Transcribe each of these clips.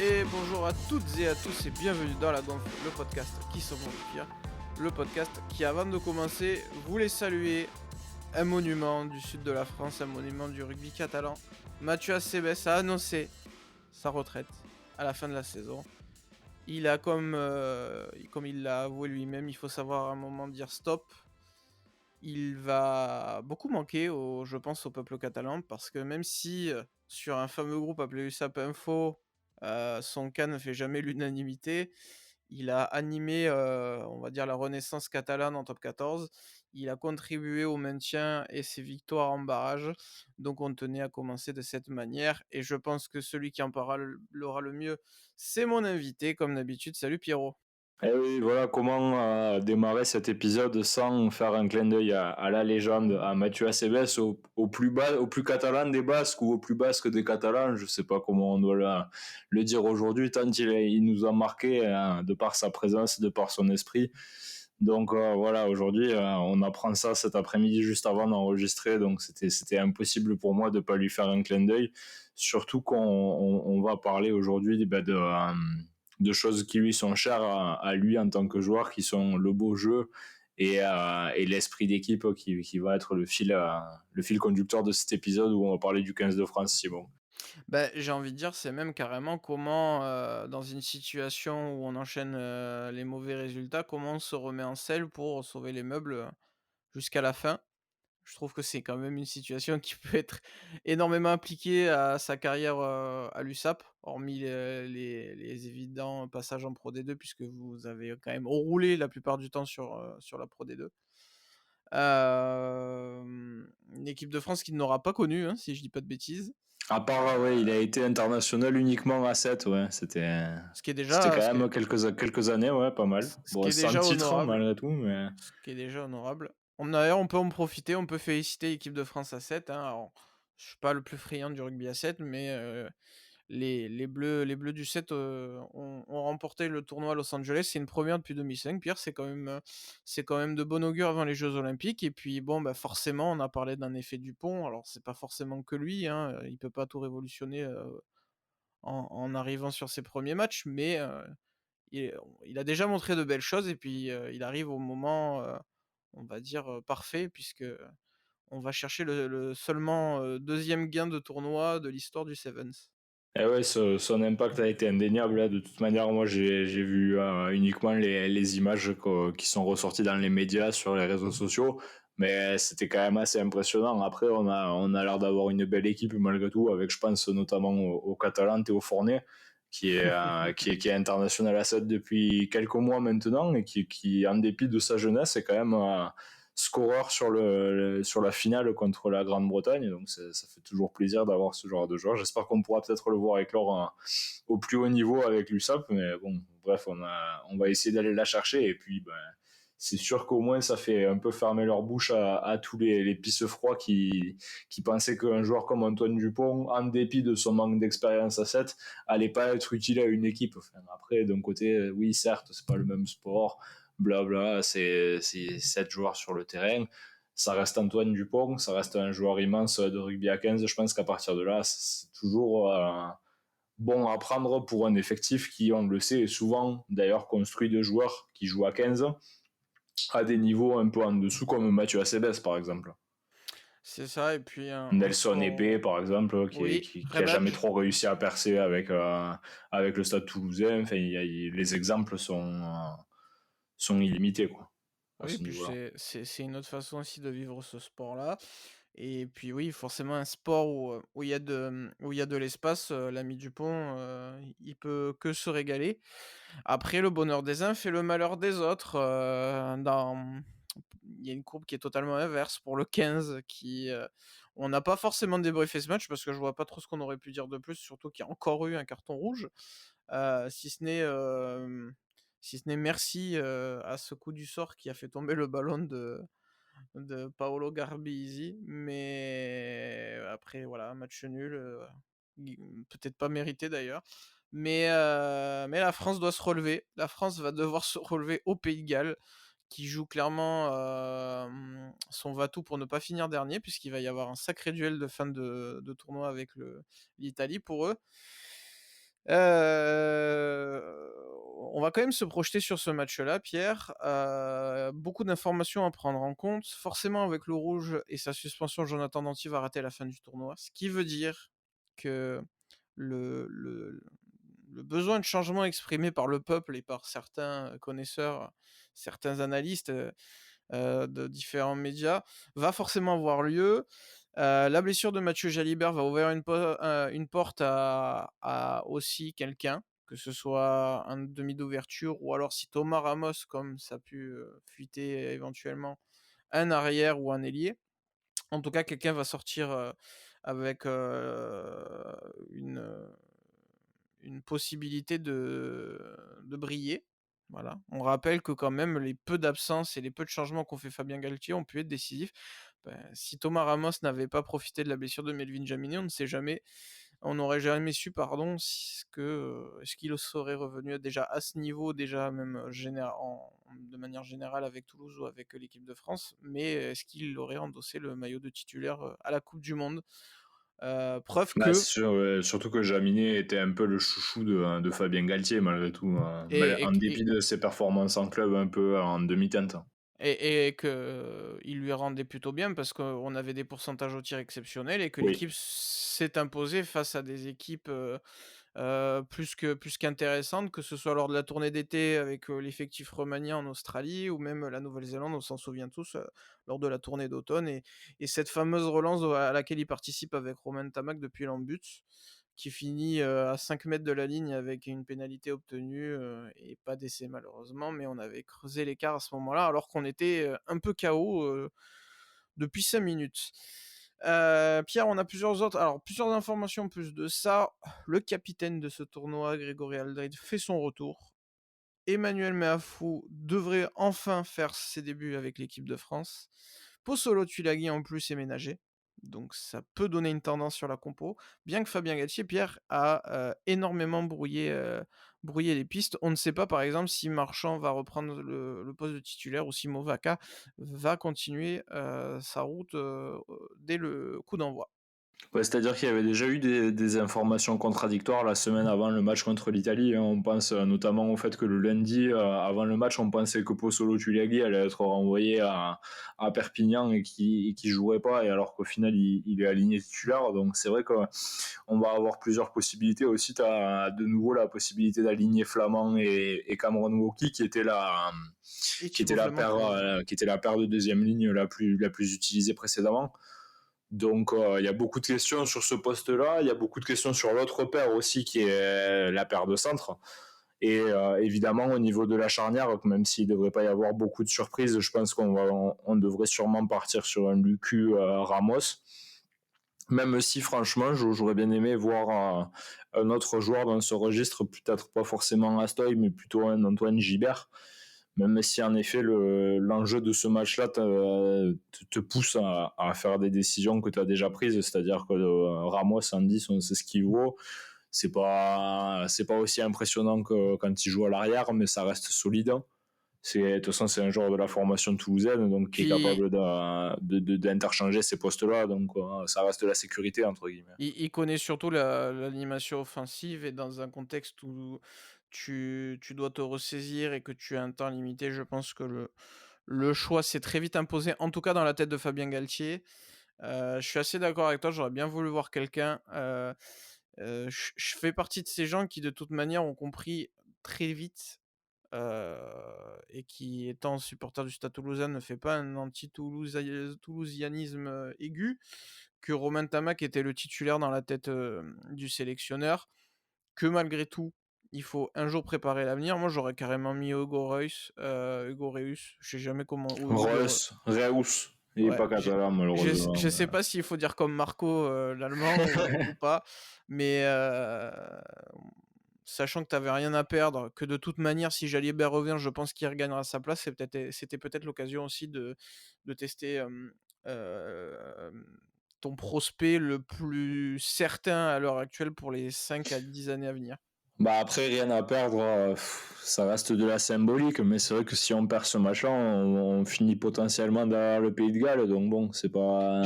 Et bonjour à toutes et à tous et bienvenue dans La Gonfle, le podcast qui sauve le pire. Le podcast qui, avant de commencer, voulait saluer un monument du sud de la France, un monument du rugby catalan. Mathieu Acebes a annoncé sa retraite à la fin de la saison. Il a, comme il l'a avoué lui-même, il faut savoir à un moment dire stop. Il va beaucoup manquer, je pense, au peuple catalan, parce que même si sur un fameux groupe appelé USAP Info, son cas ne fait jamais l'unanimité, il a animé, on va dire, la renaissance catalane en top 14. Il a contribué au maintien et ses victoires en barrage. Donc on tenait à commencer de cette manière. Et je pense que celui qui en parlera le mieux, c'est mon invité, comme d'habitude. Salut Pierrot. Et oui, voilà comment démarrer cet épisode sans faire un clin d'œil à la légende, à Mathieu Acebes, au plus bas, au plus catalan des Basques ou au plus basque des Catalans, je sais pas comment on doit le dire aujourd'hui, tant il nous a marqué de par sa présence, de par son esprit. Donc voilà, aujourd'hui, on apprend ça cet après-midi juste avant d'enregistrer, donc c'était impossible pour moi de pas lui faire un clin d'œil, surtout qu'on va parler aujourd'hui de choses qui lui sont chères à lui en tant que joueur, qui sont le beau jeu et l'esprit d'équipe qui va être le fil conducteur de cet épisode où on va parler du 15 de France, Simon. J'ai envie de dire, c'est même carrément comment, dans une situation où on enchaîne, les mauvais résultats, comment on se remet en selle pour sauver les meubles, jusqu'à la fin. Je trouve que c'est quand même une situation qui peut être énormément appliquée à sa carrière, à l'USAP, hormis les évidents passages en Pro D2 puisque vous avez quand même roulé la plupart du temps sur la Pro D2. Une équipe de France qu'il n'aura pas connue, hein, si je dis pas de bêtises. À part, ouais, il a été international uniquement à 7, ouais, Ce qui est c'était déjà, quand même quelques années, ouais, pas mal. ce qui Bon, est sans déjà titre, hein, honorable. malgré tout, mais... Ce qui est déjà honorable. D'ailleurs, on peut en profiter, on peut féliciter l'équipe de France à 7, hein. Alors, je suis pas le plus friand du rugby à 7, mais les Bleus du 7 ont remporté le tournoi à Los Angeles. C'est une première depuis 2005. Pierre, c'est quand même de bon augure avant les Jeux Olympiques. Et puis, bon, forcément, on a parlé d'un effet Dupont. Alors, c'est pas forcément que lui, hein. Il peut pas tout révolutionner en arrivant sur ses premiers matchs, mais il a déjà montré de belles choses. Et puis, il arrive au moment, on va dire, parfait, puisque on va chercher le seulement deuxième gain de tournoi de l'histoire du Sevens. Et ouais, son impact a été indéniable, là. De toute manière, moi, j'ai vu uniquement les images qui sont ressorties dans les médias, sur les réseaux sociaux, mais c'était quand même assez impressionnant. Après, on a l'air d'avoir une belle équipe malgré tout, avec, je pense, notamment au Catalan Théo Fournier, qui est international à 7 depuis quelques mois maintenant, et qui, en dépit de sa jeunesse, est quand même scoreur sur la finale contre la Grande-Bretagne. Donc ça fait toujours plaisir d'avoir ce genre de joueur. J'espère qu'on pourra peut-être le voir éclore au plus haut niveau avec l'USAP, mais bon, bref, on va essayer d'aller la chercher. Et puis, c'est sûr qu'au moins ça fait un peu fermer leur bouche à tous les pisse-froids qui pensaient qu'un joueur comme Antoine Dupont, en dépit de son manque d'expérience à 7, allait pas être utile à une équipe. Enfin, après, d'un côté, oui, certes, c'est pas le même sport, blabla, c'est 7 joueurs sur le terrain. Ça reste Antoine Dupont, ça reste un joueur immense de rugby à 15. Je pense qu'à partir de là, c'est toujours bon à prendre pour un effectif qui, on le sait, est souvent d'ailleurs construit de joueurs qui jouent à 15 à des niveaux un peu en dessous, comme Mathieu Acebes par exemple. C'est ça, et puis un Nelson Épée, sport. par exemple, Oui, qui a jamais Rebadge. trop réussi à percer avec le Stade Toulousain. Enfin, les exemples sont illimités, quoi, à Oui, ce puis niveau-là. c'est une autre façon aussi de vivre ce sport-là. Et puis oui, forcément un sport où il y a de l'espace, l'ami Dupont, il peut que se régaler. Après, le bonheur des uns fait le malheur des autres. Il y a une courbe qui est totalement inverse pour le 15 on n'a pas forcément débriefé ce match parce que je vois pas trop ce qu'on aurait pu dire de plus, surtout qu'il y a encore eu un carton rouge. Heu, si ce n'est, si ce n'est merci, à ce coup du sort qui a fait tomber le ballon de Paolo Garbisi. Mais après voilà, match nul, peut-être pas mérité d'ailleurs. Mais la France doit se relever. La France va devoir se relever au Pays de Galles, qui joue clairement, son va-tout pour ne pas finir dernier, puisqu'il va y avoir un sacré duel de fin de tournoi avec l'Italie pour eux. On va quand même se projeter sur ce match-là, Pierre. Beaucoup d'informations à prendre en compte. Forcément, avec le rouge et sa suspension, Jonathan Danty va rater la fin du tournoi. Ce qui veut dire que le, le, le besoin de changement exprimé par le peuple et par certains connaisseurs, certains analystes de différents médias va forcément avoir lieu. La blessure de Mathieu Jalibert va ouvrir une porte à aussi quelqu'un, que ce soit un demi d'ouverture ou alors si Thomas Ramos, comme ça a pu fuiter éventuellement, un arrière ou un ailier. En tout cas, quelqu'un va sortir avec une possibilité de briller. Voilà. On rappelle que quand même les peu d'absences et les peu de changements qu'ont fait Fabien Galtier ont pu être décisifs. Si Thomas Ramos n'avait pas profité de la blessure de Melvin Jaminet, on n'aurait jamais su, pardon, est-ce qu'il serait revenu déjà à ce niveau, déjà même de manière générale avec Toulouse ou avec l'équipe de France, mais est-ce qu'il aurait endossé le maillot de titulaire à la Coupe du Monde. Preuve Bah, que c'est sûr, ouais, surtout que Jaminet était un peu le chouchou de Fabien Galtier, malgré tout, et, en dépit de ses performances en club un peu en demi-teinte. et que il lui rendait plutôt bien parce qu'on avait des pourcentages au tir exceptionnels et que Oui. l'équipe s'est imposée face à des équipes plus qu'intéressantes, que ce soit lors de la tournée d'été avec l'effectif remanié en Australie ou même la Nouvelle-Zélande, on s'en souvient tous, lors de la tournée d'automne et cette fameuse relance à laquelle il participe avec Romain Tamac depuis l'en-but, qui finit à 5 mètres de la ligne avec une pénalité obtenue et pas d'essai malheureusement, mais on avait creusé l'écart à ce moment-là alors qu'on était un peu KO depuis 5 minutes. Pierre, on a plusieurs informations en plus de ça. Le capitaine de ce tournoi, Grégory Aldrit, fait son retour. Emmanuel Meafou devrait enfin faire ses débuts avec l'équipe de France. Pozzolo Tulagi en plus est ménagé. Donc ça peut donner une tendance sur la compo. Bien que Fabien Galtier, Pierre, a énormément brouillé les pistes. On ne sait pas par exemple si Marchand va reprendre le poste de titulaire ou si Movaka va continuer sa route dès le coup d'envoi. Ouais, c'est-à-dire qu'il y avait déjà eu des informations contradictoires la semaine avant le match contre l'Italie. On pense notamment au fait que le lundi, avant le match, on pensait que Pozzolo Tuilagi allait être renvoyé à Perpignan et qui jouerait pas, et alors qu'au final, il est aligné titulaire. Donc c'est vrai qu'on va avoir plusieurs possibilités. Aussi, tu as de nouveau la possibilité d'aligner Flamand et Cameron Woki, qui était Et Thibaut Flament qui revient. qui était la paire de deuxième ligne la plus utilisée précédemment. Donc il y a beaucoup de questions sur ce poste-là, il y a beaucoup de questions sur l'autre paire aussi qui est la paire de centre. Et évidemment au niveau de la charnière, même s'il ne devrait pas y avoir beaucoup de surprises, je pense qu'on devrait sûrement partir sur un Lucu Ramos. Même si franchement j'aurais bien aimé voir un autre joueur dans ce registre, peut-être pas forcément Astoy, mais plutôt un Antoine Gibert. Même si en effet l'enjeu de ce match-là te pousse à faire des décisions que tu as déjà prises, c'est-à-dire que Ramos en 10, on sait ce qu'il vaut. C'est pas aussi impressionnant que quand il joue à l'arrière, mais ça reste solide. De toute façon, c'est un joueur de la formation toulousaine, donc qui est Puis capable d'interchanger ces postes-là, donc ça reste de la sécurité entre guillemets. il connaît surtout l'animation offensive et dans un contexte où tu dois te ressaisir et que tu as un temps limité, je pense que le choix s'est très vite imposé, en tout cas dans la tête de Fabien Galtier. Je suis assez d'accord avec toi, j'aurais bien voulu voir quelqu'un. Je fais partie de ces gens qui, de toute manière, ont compris très vite et qui, étant supporter du Stade Toulousain, ne fait pas un anti-toulousianisme aigu, que Romain Tamac était le titulaire dans la tête du sélectionneur, que malgré tout, il faut un jour préparer l'avenir. Moi, j'aurais carrément mis Hugo Reus, je sais jamais comment, ou Hugo, Reus, il n'est ouais, pas catalan malheureusement. je sais pas s'il faut dire comme Marco, l'allemand, ou pas, mais sachant que tu avais rien à perdre, que de toute manière, si Jalibert revient, je pense qu'il regagnera sa place. C'était peut-être l'occasion aussi de tester ton prospect le plus certain à l'heure actuelle pour les 5 à 10 années à venir. Bah après, rien à perdre, ça reste de la symbolique, mais c'est vrai que si on perd ce match-là, on finit potentiellement derrière le Pays de Galles, donc bon, c'est pas...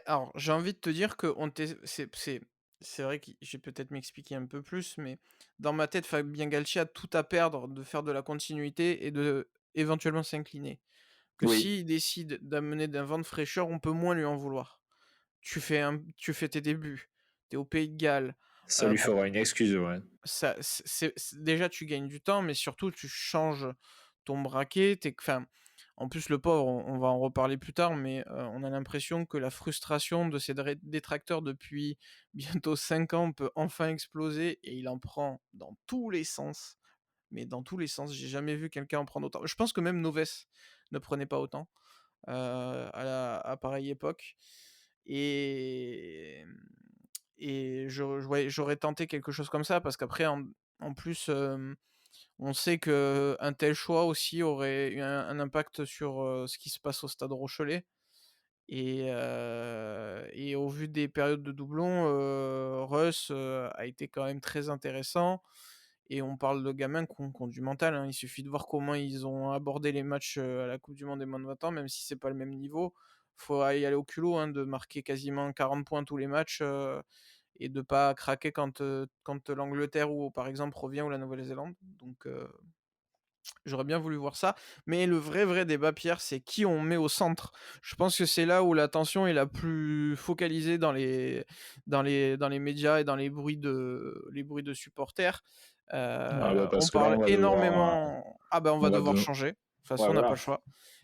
Alors, j'ai envie de te dire que c'est vrai que je vais peut-être m'expliquer un peu plus, mais dans ma tête, Fabien Galtier a tout à perdre de faire de la continuité et de éventuellement s'incliner. Que Oui, s'il décide d'amener d'un vent de fraîcheur, on peut moins lui en vouloir. Tu fais tes débuts, tu es au Pays de Galles, ça lui bon, fera une excuse, ouais. ça déjà tu gagnes du temps, mais surtout tu changes ton braquet, enfin, en plus le pauvre, on va en reparler plus tard, mais on a l'impression que la frustration de ses détracteurs depuis bientôt 5 ans peut enfin exploser et il en prend dans tous les sens, mais dans tous les sens. J'ai jamais vu quelqu'un en prendre autant. Je pense que même Noves ne prenait pas autant, à pareille époque et ouais, j'aurais tenté quelque chose comme ça parce qu'après en plus, on sait qu'un tel choix aussi aurait eu un impact sur, ce qui se passe au Stade Rochelais et au vu des périodes de doublons, Reus, a été quand même très intéressant et on parle de gamins qui ont du mental, hein. Il suffit de voir comment ils ont abordé les matchs, à la coupe du monde des moins de 20 ans, même si c'est pas le même niveau. Faut y aller au culot, hein, de marquer quasiment 40 points tous les matchs, et de pas craquer quand l'Angleterre ou par exemple revient ou la Nouvelle-Zélande. Donc j'aurais bien voulu voir ça. Mais le vrai débat, Pierre, c'est qui on met au centre. Je pense que c'est là où la tension est la plus focalisée dans les médias et dans les bruits de supporters. Ah bah On parce que là, parle énormément. Ah ben on va on va devoir de... changer. De toute Ouais, façon, on n'a pas voilà. le choix.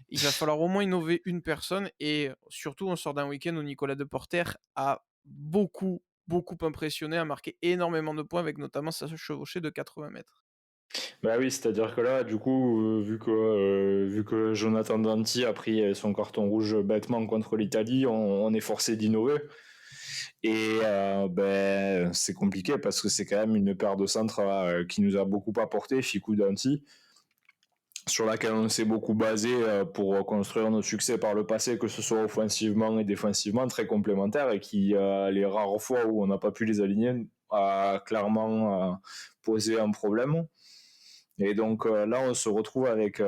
Il va falloir au moins innover une personne et surtout on sort d'un week-end où Nicolas Deporter a beaucoup impressionné, a marqué énormément de points avec notamment sa chevauchée de 80 mètres. Bah oui, c'est-à-dire que là, du coup, vu que Jonathan Danti a pris son carton rouge bêtement contre l'Italie, on est forcé d'innover. Et ben, c'est compliqué parce que c'est quand même une paire de centres qui nous a beaucoup apporté, Ficou Danti, sur laquelle on s'est beaucoup basé pour construire nos succès par le passé, que ce soit offensivement et défensivement, très complémentaires, et qui, les rares fois où on n'a pas pu les aligner, a clairement posé un problème. Et donc là, on se retrouve avec,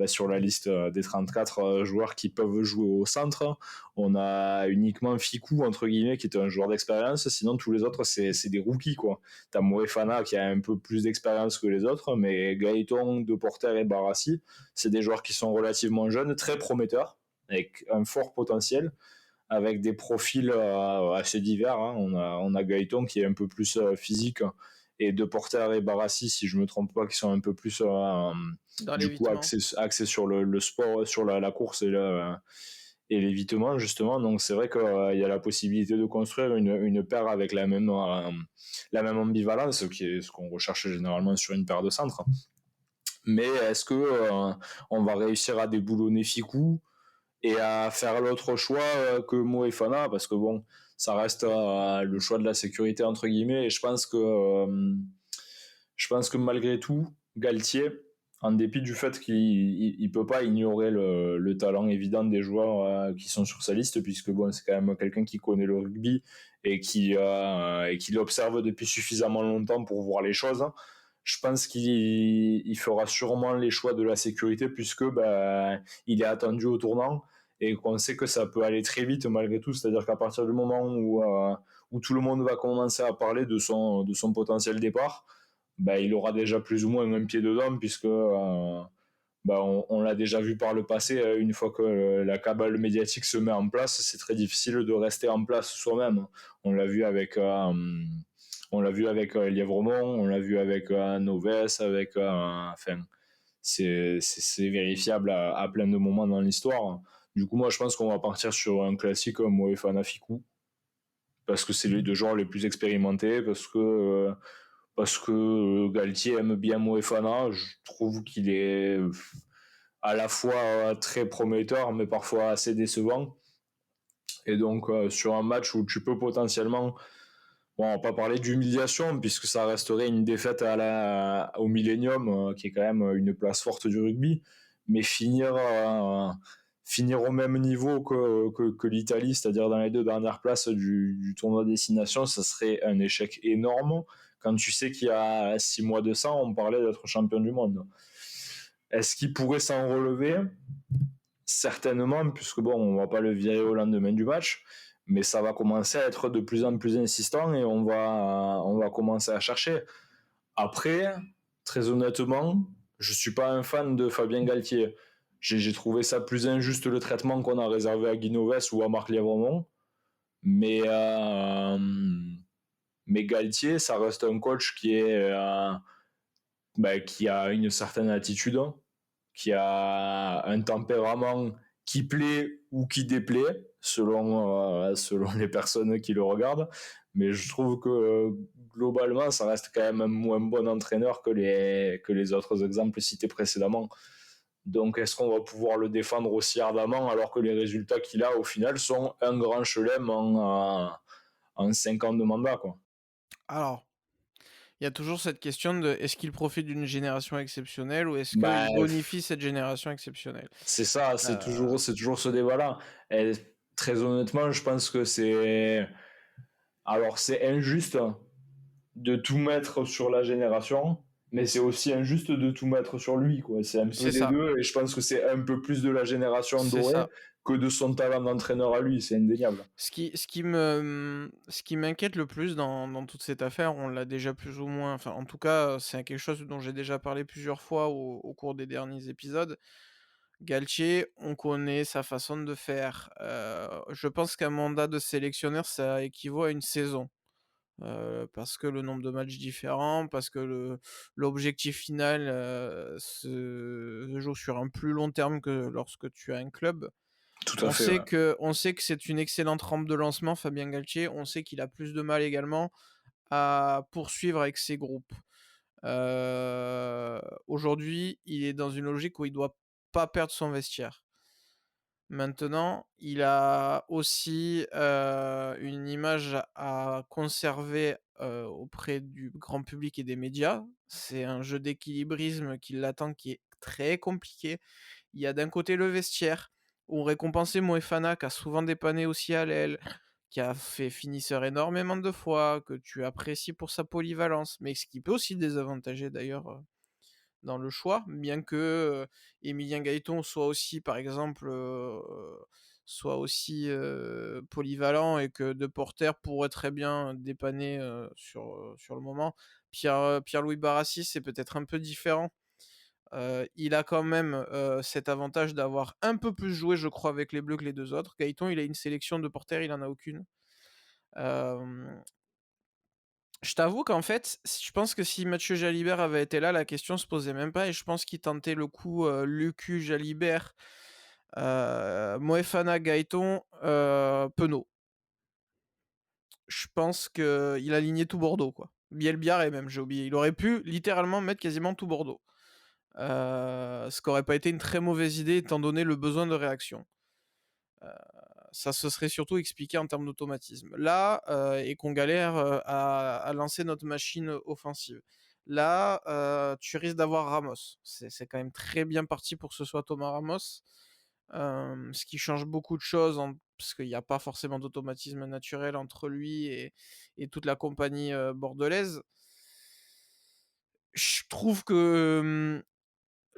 sur la liste des 34 joueurs qui peuvent jouer au centre. On a uniquement Ficou, entre guillemets, qui est un joueur d'expérience. Sinon, tous les autres, c'est des rookies, quoi. T'as Moefana qui a un peu plus d'expérience que les autres, mais Gaëton, Deporter et Barassi, c'est des joueurs qui sont relativement jeunes, très prometteurs, avec un fort potentiel, avec des profils assez divers, hein. On a Gaëton qui est un peu plus physique, et Deporter et Barassi, si je me trompe pas, qui sont un peu plus Dans du coup l'évitement. axés sur le sport, sur la course et l'évitement, justement. Donc c'est vrai qu'il y a la possibilité de construire une paire avec la même ambivalence, qui est ce qu'on recherche généralement sur une paire de centres. Mais est-ce que on va réussir à déboulonner Ficou et à faire l'autre choix que Moefana, parce que bon, ça reste le choix de la sécurité entre guillemets, et je pense que malgré tout, Galtier, en dépit du fait qu'il ne peut pas ignorer le talent évident des joueurs qui sont sur sa liste, puisque bon, c'est quand même quelqu'un qui connaît le rugby et qui l'observe depuis suffisamment longtemps pour voir les choses. Je pense qu'il fera sûrement les choix de la sécurité, puisque il est attendu au tournant et qu'on sait que ça peut aller très vite malgré tout. C'est-à-dire qu'à partir du moment où tout le monde va commencer à parler de son potentiel départ, il aura déjà plus ou moins un pied dedans, puisque on l'a déjà vu par le passé, une fois que la cabale médiatique se met en place, c'est très difficile de rester en place soi-même. On l'a vu avec, Lièvremont, on l'a vu avec Noves, enfin, c'est vérifiable à plein de moments dans l'histoire. Du coup, moi, je pense qu'on va partir sur un classique Moefana Ficou, parce que c'est les deux joueurs les plus expérimentés, parce que Galtier aime bien Moefana. Je trouve qu'il est à la fois très prometteur, mais parfois assez décevant. Et donc, sur un match où tu peux potentiellement, bon, on va pas parler d'humiliation, puisque ça resterait une défaite au Millennium, qui est quand même une place forte du rugby, mais finir au même niveau que l'Italie, c'est-à-dire dans les deux dernières places du tournoi Destination, ça serait un échec énorme. Quand tu sais qu'il y a 6 mois de ça, on parlait d'être champion du monde. Est-ce qu'il pourrait s'en relever? Certainement, puisque bon, on va pas le virer au lendemain du match. mais ça va commencer à être de plus en plus insistant et on va commencer à chercher. Après, très honnêtement, je suis pas un fan de Fabien Galtier. J'ai trouvé ça plus injuste le traitement qu'on a réservé à Guinoves ou à Marc Lièvremont. Mais, euh, mais Galtier, ça reste un coach qui a une certaine attitude, qui a un tempérament qui plaît ou qui déplaît, selon les personnes qui le regardent. Mais je trouve que globalement, ça reste quand même un moins bon entraîneur que les autres exemples cités précédemment. Donc, est-ce qu'on va pouvoir le défendre aussi ardemment alors que les résultats qu'il a au final sont un grand chelem en 5 ans de mandat, quoi. Alors, il y a toujours cette question de est-ce qu'il profite d'une génération exceptionnelle ou est-ce Bah, qu'il bonifie cette génération exceptionnelle? c'est ça, c'est Euh, toujours, c'est toujours ce débat-là. Et très honnêtement, je pense que c'est. Alors, c'est injuste de tout mettre sur la génération, mais c'est aussi injuste de tout mettre sur lui, quoi. C'est un peu c'est des ça, deux, et je pense que c'est un peu plus de la génération c'est dorée ça. que de son talent d'entraîneur à lui, c'est indéniable. Ce qui m'inquiète le plus dans toute cette affaire, on l'a déjà plus ou moins, enfin en tout cas, c'est quelque chose dont j'ai déjà parlé plusieurs fois au cours des derniers épisodes. Galtier, on connaît sa façon de faire. Je pense qu'un mandat de sélectionneur, ça équivaut à une saison. Parce que le nombre de matchs différents, parce que l'objectif final, se joue sur un plus long terme que lorsque tu as un club. Tout à On fait, sait ouais. que c'est une excellente rampe de lancement, Fabien Galtier. On sait qu'il a plus de mal également à poursuivre avec ses groupes. Aujourd'hui, il est dans une logique où il doit pas perdre son vestiaire. Maintenant, il a aussi, une image à conserver, auprès du grand public et des médias. C'est un jeu d'équilibrisme qui l'attend, qui est très compliqué. Il y a d'un côté le vestiaire, où on récompensait Moefana, qui a souvent dépanné aussi à l'aile, qui a fait finisseur énormément de fois, que tu apprécies pour sa polyvalence, mais ce qui peut aussi désavantager d'ailleurs, dans le choix, bien que, Emilien Gaiton soit aussi, par exemple, soit aussi, polyvalent et que Deporter pourrait très bien dépanner, sur le moment. Pierre-Louis Barassi, c'est peut-être un peu différent. Il a quand même, cet avantage d'avoir un peu plus joué, je crois, avec les Bleus que les 2 autres. Gaiton, il a une sélection, Deporter, il en a aucune. Hem Je t'avoue qu'en fait, je pense que si Mathieu Jalibert avait été là, la question se posait même pas et je pense qu'il tentait le coup, Lucu, Jalibert, Moefana, Gaëton, Penaud. Je pense qu'il alignait tout Bordeaux, quoi. Bielbiarré même, j'ai oublié. Il aurait pu littéralement mettre quasiment tout Bordeaux. Ce qui aurait pas été une très mauvaise idée étant donné le besoin de réaction. Heu, Ça se serait surtout expliqué en termes d'automatisme. Là, et qu'on galère, à lancer notre machine offensive. Là, tu risques d'avoir Ramos. C'est quand même très bien parti pour que ce soit Thomas Ramos. Ce qui change beaucoup de choses parce qu'il y a pas forcément d'automatisme naturel entre lui et toute la compagnie, bordelaise. Je trouve que,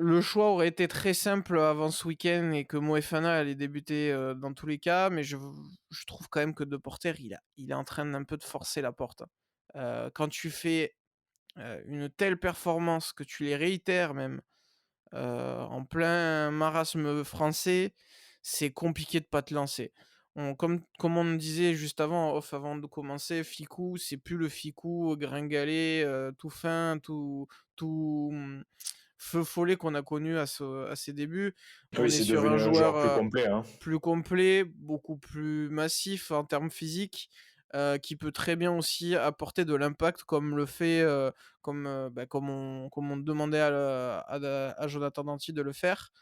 le choix aurait été très simple avant ce week-end et que Moefana allait débuter, dans tous les cas, mais je trouve quand même que Deporter, il est en train d'un peu de forcer la porte, hein. Quand tu fais, une telle performance, que tu les réitères même, en plein marasme français, c'est compliqué de pas te lancer. Comme on disait juste avant, en off, avant de commencer, Ficou, c'est plus le Ficou gringalet, tout fin, tout, feu follet qu'on a connu à ses débuts. Oui, On est c'est sur un devenu un joueur, joueur plus complet, hein. plus complet, beaucoup plus massif en termes physiques, qui peut très bien aussi apporter de l'impact comme le fait, comme on demandait à Jonathan Danty de le faire.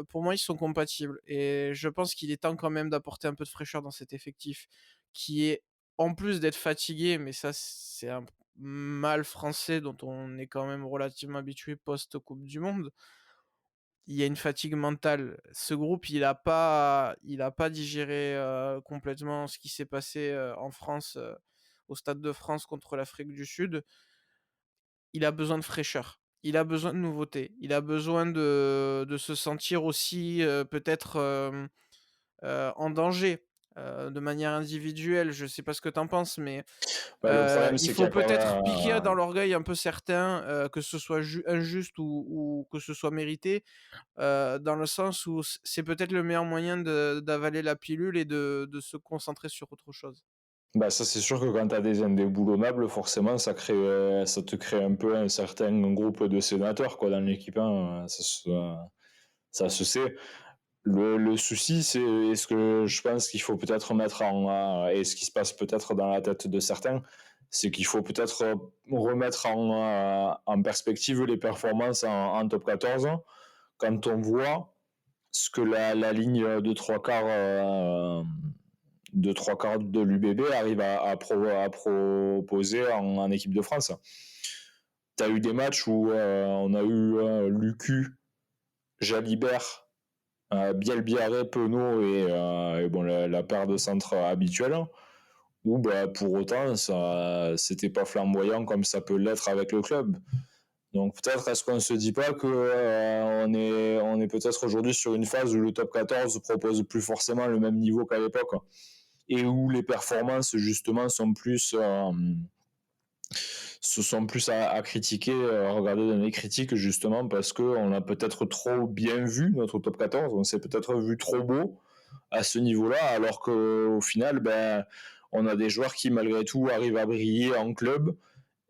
Pour moi, ils sont compatibles et je pense qu'il est temps quand même d'apporter un peu de fraîcheur dans cet effectif qui est, en plus d'être fatigué, mais ça, c'est un mal français dont on est quand même relativement habitué post-coupe du monde. Il y a une fatigue mentale. Ce groupe, il a pas digéré, complètement ce qui s'est passé, en France, au Stade de France contre l'Afrique du Sud. Il a besoin de fraîcheur. Il a besoin de nouveauté. Il a besoin de se sentir aussi, peut-être, en danger. de manière individuelle. Je sais pas ce que tu en penses, mais Bah, le problème, il c'est qu'il y faut a quand peut-être piquer même, dans l'orgueil un peu certains, que ce soit injuste ou que ce soit mérité, dans le sens où c'est peut-être le meilleur moyen d'avaler la pilule et de se concentrer sur autre chose. bah, ça, c'est sûr que quand tu as des indéboulonnables, forcément, ça te crée un peu un certain groupe de sénateurs, quoi, dans l'équipe, hein, ça se sait. Le souci, c'est ce que je pense qu'il faut peut-être mettre et ce qui se passe peut-être dans la tête de certains, c'est qu'il faut peut-être remettre en perspective les performances en top 14 quand on voit ce que la ligne de trois quarts de l'UBB arrive à proposer en équipe de France. Tu as eu des matchs où on a eu Lucu, Jalibert, Bielbiaré, Penaud et bon, la paire de centres habituelle, où bah, pour autant, c'était pas flamboyant comme ça peut l'être avec le club. Donc peut-être est-ce qu'on ne se dit pas on est peut-être aujourd'hui sur une phase où le top 14 propose plus forcément le même niveau qu'à l'époque et où les performances justement sont plus à critiquer, à regarder dans les critiques justement parce qu'on a peut-être trop bien vu notre top 14, on s'est peut-être vu trop beau à ce niveau-là, alors qu'au final, ben, on a des joueurs qui malgré tout arrivent à briller en club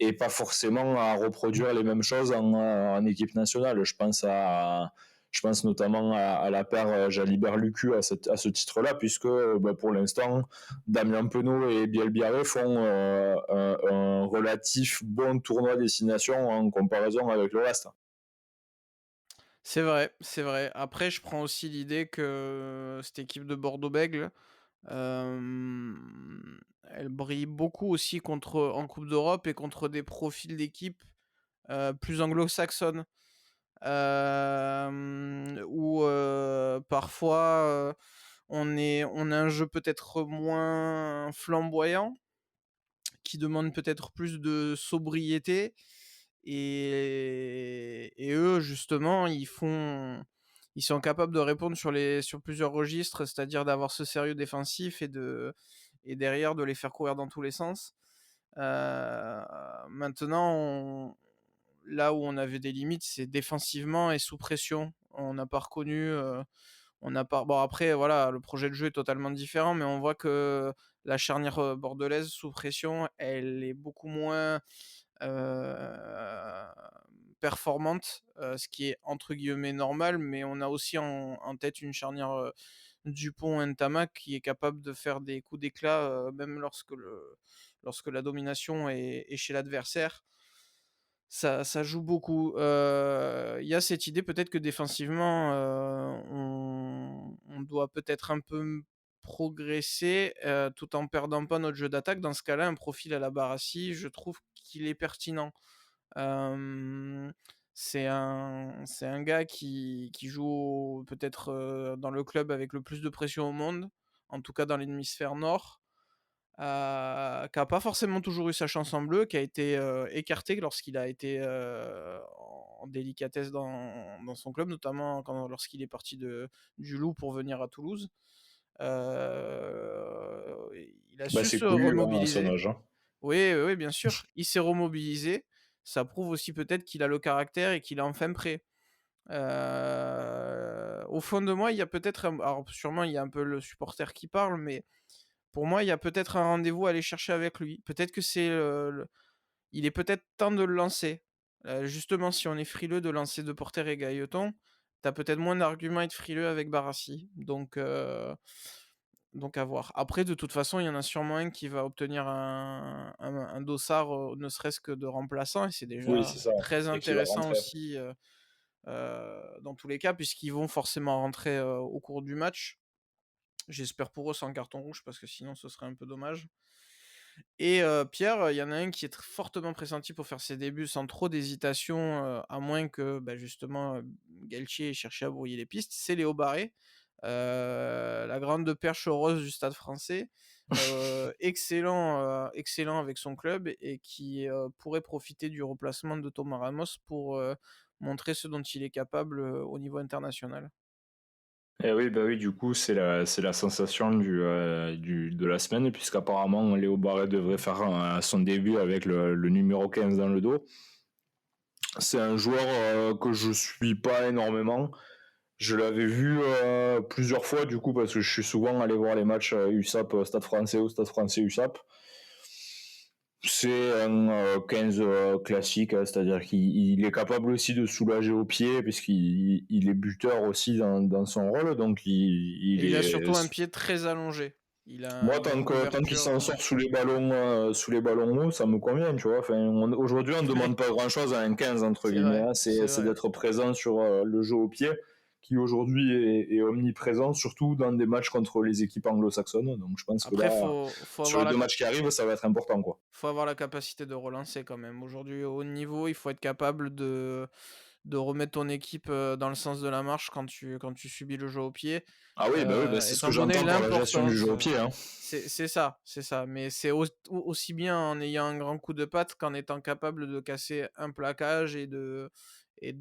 et pas forcément à reproduire les mêmes choses en équipe nationale. Je pense notamment à la paire Jalibert-Lucu à ce titre-là, puisque bah, pour l'instant, Damien Penaud et Bielbiaré font un relatif bon tournoi destination en comparaison avec le reste. C'est vrai, c'est vrai. Après, je prends aussi l'idée que cette équipe de Bordeaux-Bègles, elle brille beaucoup aussi en coupe d'Europe et contre des profils d'équipes, plus anglo-saxonnes. Où, parfois, on a un jeu peut-être moins flamboyant, qui demande peut-être plus de sobriété et eux justement, ils sont capables de répondre sur plusieurs registres, c'est-à-dire d'avoir ce sérieux défensif et derrière de les faire courir dans tous les sens. Maintenant là où on avait des limites, c'est défensivement et sous pression. On n'a pas reconnu, on n'a pas bon après voilà, le projet de jeu est totalement différent, mais on voit que la charnière, bordelaise sous pression, elle est beaucoup moins, heu, performante, ce qui est entre guillemets «normal», mais on a aussi en tête une charnière, Dupont-Ntamak qui est capable de faire des coups d'éclat, même lorsque la domination est chez l'adversaire. Ça joue beaucoup. Il y a cette idée peut-être que défensivement, on doit peut-être un peu progresser, tout en perdant pas notre jeu d'attaque. Dans ce cas-là, un profil à la Barassi, je trouve qu'il est pertinent. Hem, c'est un gars qui joue peut-être, dans le club avec le plus de pression au monde, en tout cas dans l'hémisphère nord, qui a pas forcément toujours eu sa chance en bleu, qui a été, écarté lorsqu'il a été, en délicatesse dans son club, notamment lorsqu'il est parti du Loup pour venir à Toulouse. Il a Bah, su c'est se coulu hein, à son remobiliser. âge. Hein. Oui, oui, oui, bien sûr, il s'est remobilisé. Ça prouve aussi peut-être qu'il a le caractère et qu'il est enfin prêt. Au fond de moi, il y a peut-être alors sûrement il y a un peu le supporter qui parle, mais pour moi, il y a peut-être un rendez-vous à aller chercher avec lui. Peut-être que il est peut-être temps de le lancer. Justement, si on est frileux de lancer De Porter et Gailleton, tu peut-être moins d'arguments à être frileux avec Barassi. Donc à voir. Après, de toute façon, il y en a sûrement un qui va obtenir un dossard, ne serait-ce que de remplaçant et c'est Oui, déjà c'est ça. très Et qui va intéressant rentrer. aussi, dans tous les cas, puisqu'ils vont forcément rentrer, au cours du match. J'espère pour eux sans carton rouge parce que sinon ce serait un peu dommage. Et Pierre, il y en a un qui est fortement pressenti pour faire ses débuts sans trop d'hésitation, à moins que, bah, justement, Galtier ait cherché à brouiller les pistes, c'est Léo Barré, la grande perche rose du Stade Français. Excellent avec son club et qui, pourrait profiter du remplacement de Thomas Ramos pour, montrer ce dont il est capable, au niveau international. Et oui, bah oui, du coup, c'est la sensation de la semaine, puisqu'apparemment, Léo Barré devrait faire son début avec le numéro 15 dans le dos. C'est un joueur que je suis pas énormément. Je l'avais vu plusieurs fois, du coup, parce que je suis souvent allé voir les matchs USAP, Stade français ou Stade français USAP. C'est un 15 classique, hein, c'est-à-dire qu'il est capable aussi de soulager au pied, puisqu'il est buteur aussi dans son rôle, donc Et il a surtout un pied très allongé. Il a moi, une bonne tant qu'il ouverture. s'en sort sous les ballons hauts, ça me convient, tu vois. Enfin, aujourd'hui, on ne demande pas grand-chose à un 15, entre C'est guillemets, vrai, hein. c'est C'est vrai. d'être présent sur le jeu au pied, qui aujourd'hui est omniprésent, surtout dans des matchs contre les équipes anglo-saxonnes. Donc, je pense que Après, là, faut sur avoir les deux matchs qui arrivent, ça va être important, quoi. faut avoir la capacité de relancer quand même. Aujourd'hui, au haut niveau, il faut être capable de remettre ton équipe dans le sens de la marche quand tu subis le jeu au pied. Ah oui, bah, c'est ce que Étant donné j'entends par la gestion du l'importance, jeu au pied, hein. c'est ça, c'est ça. Mais c'est aussi bien en ayant un grand coup de patte qu'en étant capable de casser un plaquage et de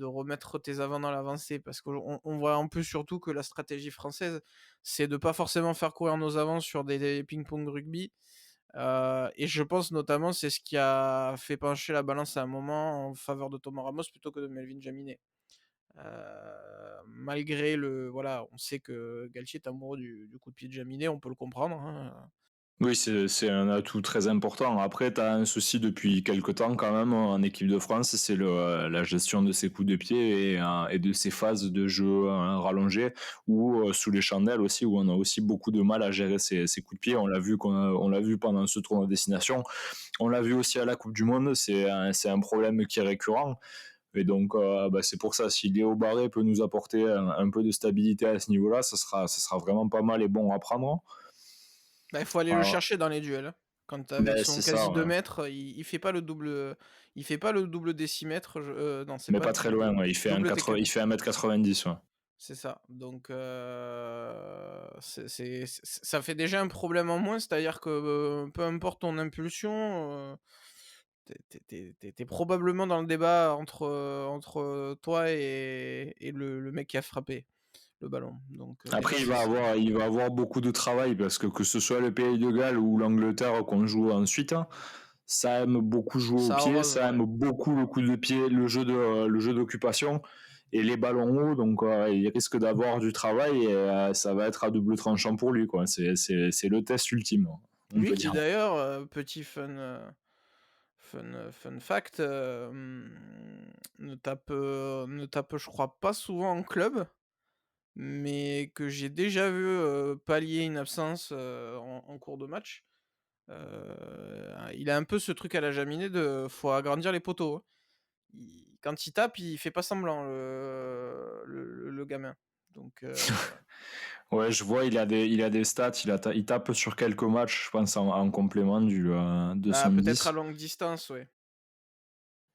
remettre tes avants dans l'avancée. Parce qu'on voit en plus surtout que la stratégie française, c'est de pas forcément faire courir nos avants sur des ping-pong rugby. Et je pense notamment c'est ce qui a fait pencher la balance à un moment en faveur de Thomas Ramos plutôt que de Melvin Jaminet. Malgré voilà, on sait que Galtier est amoureux du coup de pied de Jaminet, on peut le comprendre, hein. Oui, c'est un atout très important. Après, tu as un souci depuis quelque temps quand même en équipe de France, c'est la gestion de ses coups de pied et de ses phases de jeu rallongées ou sous les chandelles aussi, où on a aussi beaucoup de mal à gérer ses coups de pied. On l'a vu pendant ce tournoi de destination. On l'a vu aussi à la Coupe du Monde, c'est un problème qui est récurrent. Et donc, c'est pour ça, si Léo Barré peut nous apporter un peu de stabilité à ce niveau-là, ça sera vraiment pas mal et bon à prendre. Bah, il faut aller le Ah, chercher dans les duels, hein. Quand avec ben, son c'est ça, quasi 2 ouais. mètres, il fait pas le double, il fait pas le double décimètre, non, c'est Mais pas pas le très double loin, ouais. double Il décapé. fait 1,90 m, ouais. C'est ça. Donc, ça fait déjà un problème en moins, c'est-à-dire que, peu importe ton impulsion, tu probablement dans le débat entre toi et le mec qui a frappé le ballon. Donc, déjà Après, c'est ça. il va avoir beaucoup de travail parce que ce soit le Pays de Galles ou l'Angleterre qu'on joue ensuite, hein, ça aime beaucoup jouer au Ça pied, arrose, ça ouais. aime beaucoup le coup de pied, le jeu d'occupation et les ballons hauts. Donc, il risque d'avoir du travail et ça va être à double tranchant pour lui, quoi. C'est le test ultime, on Lui peut qui dire. d'ailleurs, petit fun fact, ne tape, je crois, pas souvent en club, mais que j'ai déjà vu, pallier une absence, en cours de match. Il a un peu ce truc à la Jaminet de faut agrandir les poteaux, hein. Quand il tape, il fait pas semblant le gamin. Donc, Ouais, je vois, il a des stats, il tape sur quelques matchs, je pense, en complément de bah, son peut-être à 10. longue distance, ouais.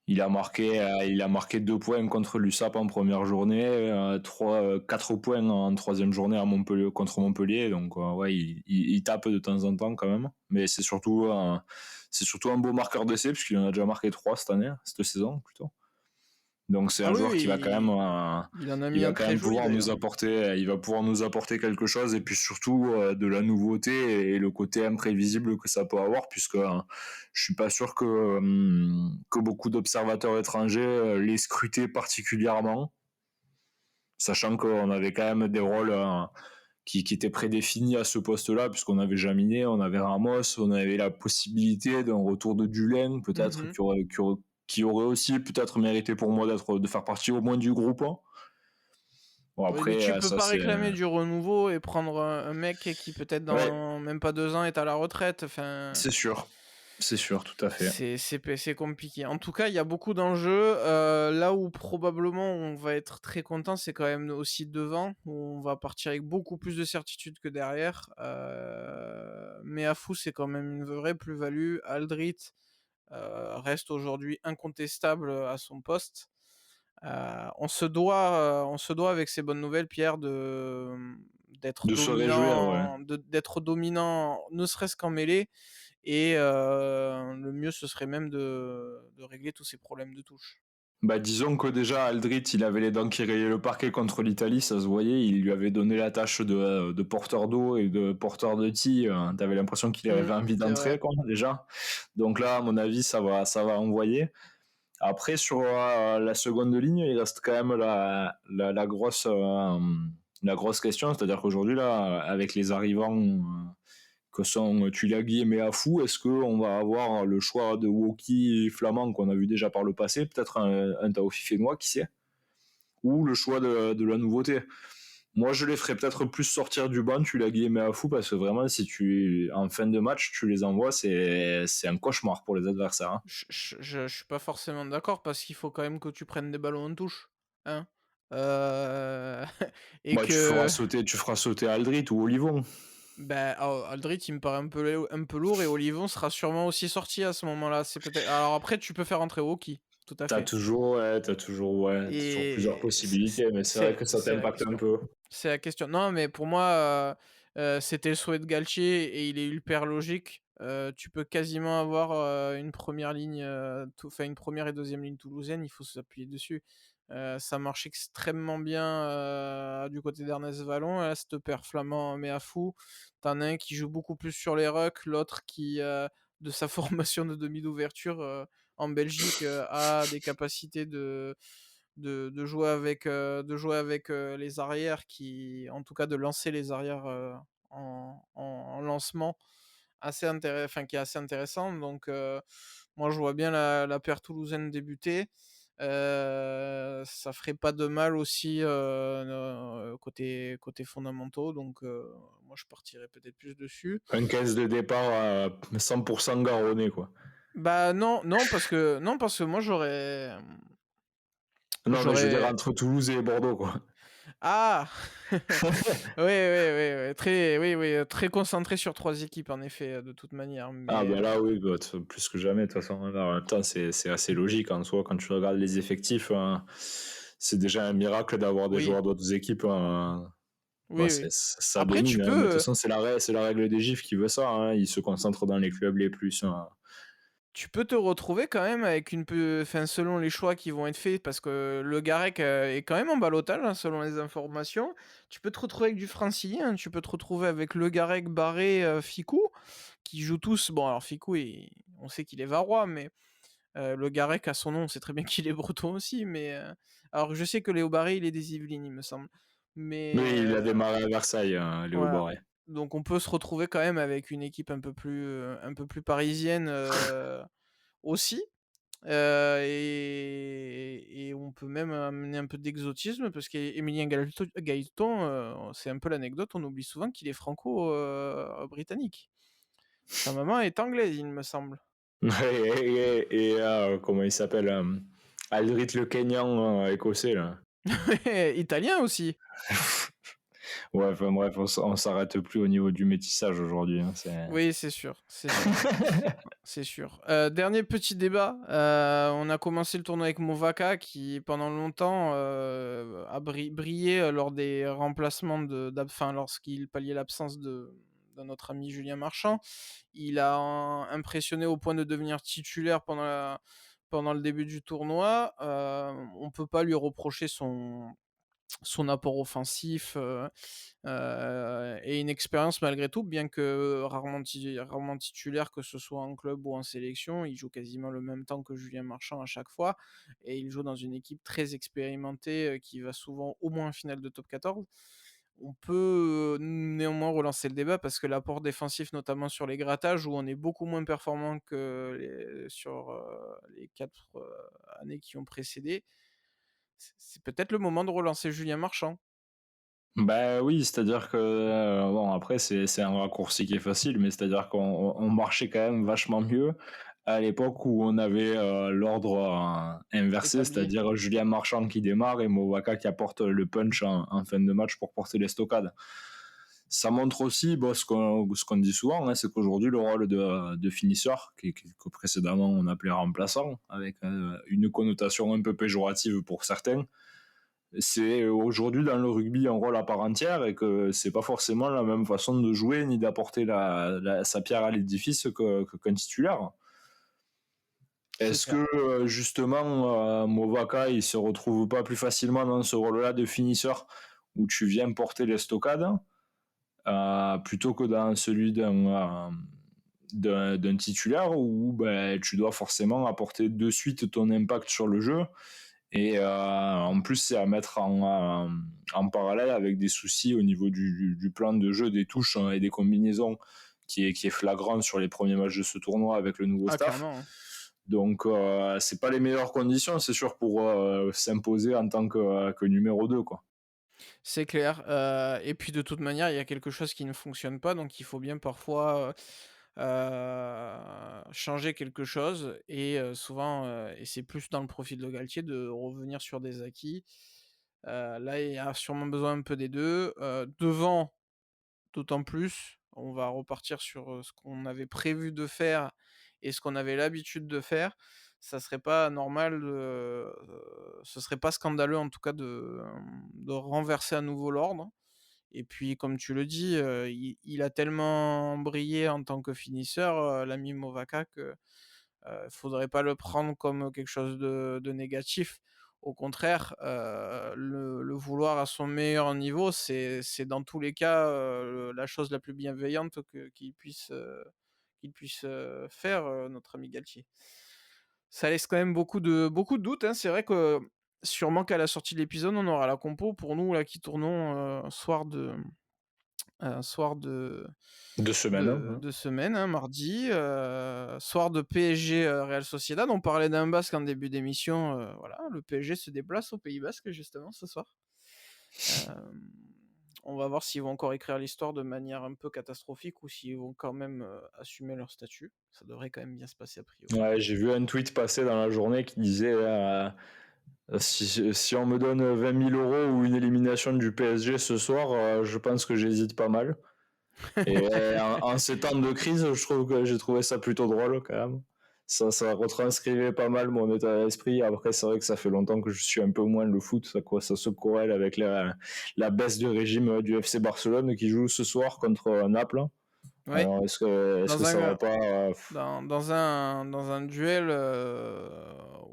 Il a marqué 2 points contre l'USAP en première journée, 4 points en troisième journée à Montpellier, contre Montpellier. Donc, ouais, il tape de temps en temps quand même. Mais c'est surtout un beau marqueur d'essai, puisqu'il en a déjà marqué 3 cette année, cette saison plutôt. Donc c'est Ah un oui, joueur qui va quand même, oui, il en a il mis va un quand très même joli d'ailleurs. il va pouvoir nous apporter quelque chose et puis surtout de la nouveauté et le côté imprévisible que ça peut avoir, puisque je suis pas sûr que beaucoup d'observateurs étrangers l'aient scruté particulièrement, sachant qu'on avait quand même des rôles qui étaient prédéfinis à ce poste-là, puisqu'on avait Jaminet, on avait Ramos, on avait la possibilité d'un retour de Dulain, peut-être, Mmh. qui aurait aussi peut-être mérité pour moi de faire partie au moins du groupe, hein. Bon, Oui, mais après, tu peux ça pas c'est. réclamer du renouveau et prendre un mec qui peut-être Ouais, dans même pas 2 ans est à la retraite, enfin, c'est sûr. C'est sûr, tout à fait. c'est compliqué. En tout cas, il y a beaucoup d'enjeux, là où probablement on va être très content, c'est quand même aussi devant, où on va partir avec beaucoup plus de certitude que derrière, mais Afou, c'est quand même une vraie plus-value. Aldrit, reste aujourd'hui incontestable, à son poste. On se doit avec ces bonnes nouvelles, Pierre, De se réjouir, ouais. d'être dominant, ne serait-ce qu'en mêlée. Et le mieux, ce serait même de régler tous ces problèmes de touche. Bah, disons que déjà, Aldrit, il avait les dents qui rayaient le parquet contre l'Italie, ça se voyait. Il lui avait donné la tâche de porteur d'eau et de porteur de tea. T'avais l'impression qu'il avait envie C'est vrai. d'entrer, quoi, déjà. Donc là, à mon avis, ça va envoyer. Après, sur la seconde ligne, il reste quand même la grosse question. C'est-à-dire qu'aujourd'hui, là, avec les arrivants que sont Tulagi et Meafou, est-ce qu'on va avoir le choix de Woki flamand qu'on a vu déjà par le passé, peut-être un Taofi fénois, qui sait, ou le choix de la nouveauté. Moi, je les ferais peut-être plus sortir du banc, Tulagi et Meafou, parce que vraiment, si en fin de match, tu les envoies, c'est un cauchemar pour les adversaires. Hein. Je suis pas forcément d'accord parce qu'il faut quand même que tu prennes des ballons en touche. Hein. Euh, et Bah, que tu feras sauter Aldrit ou Olivon. ben, Aldrit, il me paraît un peu lourd et Olivon sera sûrement aussi sorti à ce moment-là. C'est peut-être. Alors après, tu peux faire entrer Woki, tout à fait. T'as toujours plusieurs Et possibilités, mais c'est vrai que ça c'est la t'impacte un question. peu. C'est la question. Non, mais pour moi, c'était le souhait de Galtier et il est hyper logique. Tu peux quasiment avoir une première ligne, enfin une première et deuxième ligne toulousaine, il faut s'appuyer dessus. Ça marche extrêmement bien du côté d'Ernest Vallon. Là, ce père flamand met à fou. T'en as un qui joue beaucoup plus sur les rucks, l'autre qui, de sa formation de demi d'ouverture en Belgique, a des capacités de jouer avec les arrières en tout cas de lancer les arrières en lancement enfin, qui est assez intéressant. Donc moi je vois bien la paire toulousaine débuter. Ça ferait pas de mal aussi côté fondamentaux. Donc moi je partirais peut-être plus dessus. Un 15 de départ à 100% garonné, quoi. Bah non parce que moi Non, mais je veux dire j'aurais entre Toulouse et Bordeaux, quoi. ah oui, oui, oui, très concentré sur 3 équipes en effet, de toute manière, Ah, mais bah là, oui, bah, plus que jamais, de toute façon. Là, en même temps, c'est assez logique en soi. Quand tu regardes les effectifs, c'est déjà un miracle d'avoir des oui, joueurs d'autres équipes. Bah, oui, oui. ça Après domine, hein. Mais de toute façon, c'est la règle des GIFs qui veut ça. Hein. Ils se concentrent dans les clubs les plus. Tu peux te retrouver quand même avec enfin, selon les choix qui vont être faits, parce que le Garec est quand même en ballottage, hein, selon les informations. Tu peux te retrouver avec du francilien, tu peux te retrouver avec le Garec, Barré, Ficou, qui jouent tous. Bon, alors Ficou, on sait qu'il est varois, mais le Garec a son nom, on sait très bien qu'il est breton aussi. Mais alors je sais que Léo Barré, il est des Yvelines, il me semble. Mais Oui, il a démarré à Versailles, Léo voilà. Boré. Donc on peut se retrouver quand même avec une équipe un peu plus parisienne aussi. Et on peut même amener un peu d'exotisme parce qu'Emilien Gaëton, c'est un peu l'anecdote, on oublie souvent qu'il est franco-britannique. Sa maman est anglaise, il me semble. Comment il s'appelle Aldrit le Kenyan écossais, là. Italien aussi. Ouais, enfin bref, on s'arrête plus au niveau du métissage aujourd'hui. Hein, Oui, c'est sûr, c'est sûr. C'est sûr. Dernier petit débat. On a commencé le tournoi avec Movaka qui, pendant longtemps, a brillé lors des remplacements enfin, lorsqu'il palliait l'absence de notre ami Julien Marchand. Il a impressionné au point de devenir titulaire pendant le début du tournoi. On peut pas lui reprocher son apport offensif et une expérience malgré tout, bien que rarement titulaire, que ce soit en club ou en sélection. Il joue quasiment le même temps que Julien Marchand à chaque fois, et il joue dans une équipe très expérimentée qui va souvent au moins en finale de top 14. On peut néanmoins relancer le débat parce que l'apport défensif, notamment sur les grattages, où on est beaucoup moins performant que sur les 4 années qui ont précédé, c'est peut-être le moment de relancer Julien Marchand. Bah oui, c'est-à-dire que bon après c'est un raccourci qui est facile, mais c'est-à-dire qu'on marchait quand même vachement mieux à l'époque où on avait l'ordre inversé, Établi. c'est-à-dire Julien Marchand qui démarre et Movaka qui apporte le punch en fin de match pour porter les stockades. Ça montre aussi ce qu'on dit souvent, hein, c'est qu'aujourd'hui le rôle de finisseur, que précédemment on appelait remplaçant, avec une connotation un peu péjorative pour certains, c'est aujourd'hui dans le rugby un rôle à part entière et que c'est pas forcément la même façon de jouer ni d'apporter sa pierre à l'édifice qu'un titulaire. C'est Est-ce clair. que justement Movaka il se retrouve pas plus facilement dans ce rôle-là de finisseur où tu viens porter les stockades plutôt que dans celui d'un titulaire où ben, tu dois forcément apporter de suite ton impact sur le jeu et en plus c'est à mettre en parallèle avec des soucis au niveau du plan de jeu, des touches et des combinaisons qui est flagrant sur les premiers matchs de ce tournoi avec le nouveau Ah, staff. clairement, hein. Donc c'est pas les meilleures conditions, c'est sûr, pour s'imposer en tant que numéro 2 quoi. C'est clair, et puis de toute manière, il y a quelque chose qui ne fonctionne pas, donc il faut bien parfois, changer quelque chose et souvent, et c'est plus dans le profil de Galtier de revenir sur des acquis. Là, il y a sûrement besoin un peu des 2. Devant, d'autant plus, on va repartir sur, ce qu'on avait prévu de faire et ce qu'on avait l'habitude de faire. Ça serait pas normal, ce serait pas scandaleux en tout cas de renverser à nouveau l'ordre. Et puis comme tu le dis, il a tellement brillé en tant que finisseur, l'ami Movaka, que faudrait pas le prendre comme quelque chose de négatif. Au contraire, le vouloir à son meilleur niveau, c'est dans tous les cas, la chose la plus bienveillante qu'il puisse faire, notre ami Galtier. Ça laisse quand même beaucoup de doutes, hein. C'est vrai que sûrement qu'à la sortie de l'épisode, on aura la compo pour nous là qui tournons, soir De semaine, de hein. de semaine, hein, mardi, soir de PSG, Real Sociedad. On parlait d'un Basque en début d'émission, voilà, le PSG se déplace au Pays Basque justement ce soir. Hem, on va voir s'ils vont encore écrire l'histoire de manière un peu catastrophique ou s'ils vont quand même, assumer leur statut. Ça devrait quand même bien se passer a priori. Ouais, j'ai vu un tweet passer dans la journée qui disait si on me donne 20 000 euros ou une élimination du PSG ce soir, je pense que j'hésite pas mal. Et en ces temps de crise, je trouve que j'ai trouvé ça plutôt drôle quand même. Ça retranscrivait pas mal mon état d'esprit. Après, c'est vrai que ça fait longtemps que je suis un peu moins le foot. Ça se corrèle avec la baisse de régime du FC Barcelone qui joue ce soir contre Naples. Ouais, Alors, est-ce que dans ça va un pas dans un duel,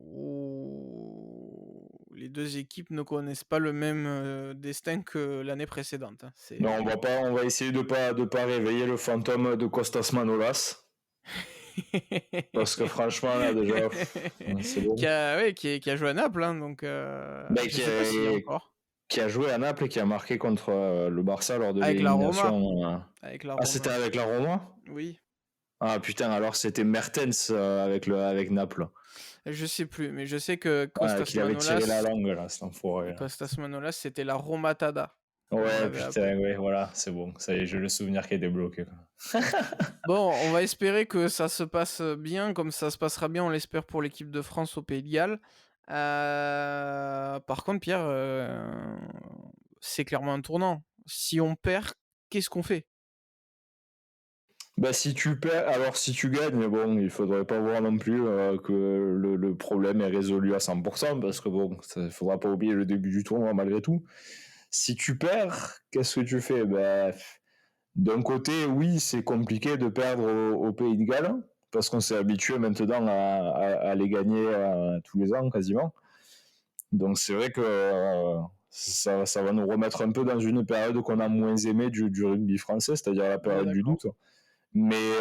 où les 2 équipes ne connaissent pas le même, destin que l'année précédente, hein. Non, on va essayer de pas réveiller le fantôme de Costas Manolas. Parce que franchement, là, déjà, c'est Qui bon. a ouais, qui a joué à Naples, hein, donc Ben, je sais pas s'il y a encore. qui a joué à Naples et qui a marqué contre le Barça lors de Avec la Roma, l'élimination. avec la Ah, c'était Roma. avec la Roma? Oui, Ah putain, alors c'était Mertens avec Naples. je sais plus, mais je sais que Qu'il avait tiré la langue, là, cet enfoiré. Là. Costas Manolas, c'était la Romatada, comme on Ouais, l'avait appelé. putain, ouais, voilà, c'est bon. Ça y est, j'ai le souvenir qui est débloqué. Quoi. Bon, on va espérer que ça se passe bien, comme ça se passera bien, on l'espère pour l'équipe de France au Pays de Galles. Par contre, Pierre, c'est clairement un tournant. Si on perd, qu'est-ce qu'on fait? Bah, si tu perds, alors si tu gagnes, mais bon, il faudrait pas voir non plus que le problème est résolu à 100%, parce que bon, il faudra pas oublier le début du tournoi malgré tout. Si tu perds, qu'est-ce que tu fais? Bah, d'un côté, oui, c'est compliqué de perdre au Pays de Galles, parce qu'on s'est habitué maintenant à les gagner tous les ans quasiment. Donc c'est vrai que ça va nous remettre un peu dans une période qu'on a moins aimée du rugby français, c'est-à-dire la On est période du d'accord. doute. Mais